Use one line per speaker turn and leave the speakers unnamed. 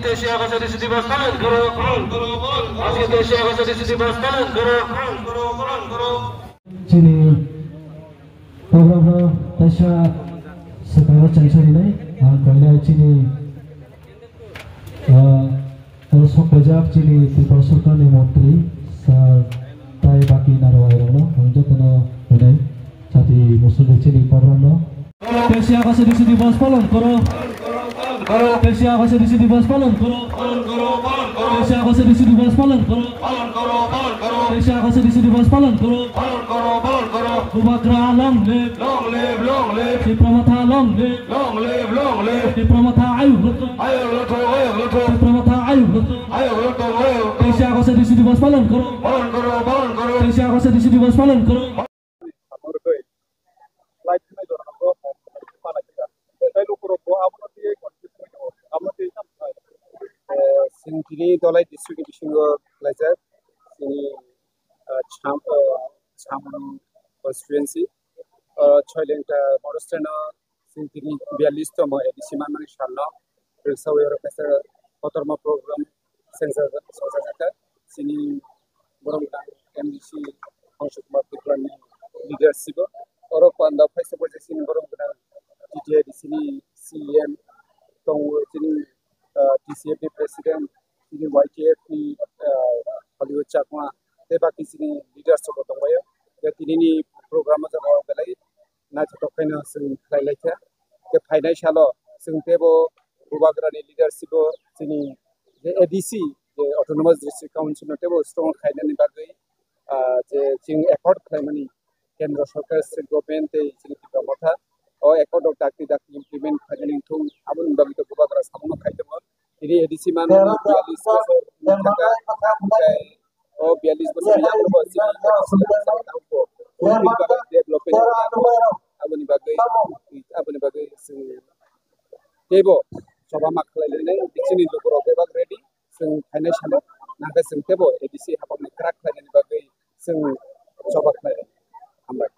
देशी आकाशाची दिवस पालन करो आज के देशी आकाशाची दिवस पालन करो
Jadi beberapa tasya sekarang cari ini, kalau cini terus pejab cini di pasukan yang menteri saya baki narawai rona, untuk kena ini jadi musuh cini beberapa tasya आकाशाची दिवस पालन करो देशी आकाशाची दिवस पालन करो देशी आकाशाची दिवस पालन करो देशी आकाशाची दिवस पालन करो Bubagra long live si Pramata long live si Pramata ayu si Pramata ayu देशी आकाशाची दिवस पालन करो देशी आकाशाची दिवस पालन करो
Sini dolai district bisingo lajar sini Chamon constituency choilenta morostana sini 42 tamo edisi manmani shalna resawero kasa kotorma program sensor sojata sini borongta MDC Angshukmar Diplani leadership oro panda faisa boje sini borongta TTA di sini CM tong sini TCFD president sini YKF ni Hollywood Chakma teba kisini leadership tongbayo ya tinini program jaga belai na chotokhaina sing khlailaicha ke phainai salo sing tebo bubagrani leadership sini je ADC je autonomous district council no tebo strong khainani bagai je sing effort khlaimani kendra sarkar state government te sini tikamotha o effort of dakti implement khaini thung abun dabi to bubagra samono khaitemo ini ADC man 42 bosor o 42 bosor yang development abani bagai sing tebo soba makhlailai sini lokoro teba ready sing financial naga sing tebo ADC habam crack khaini bagai sing soba khlailai ambai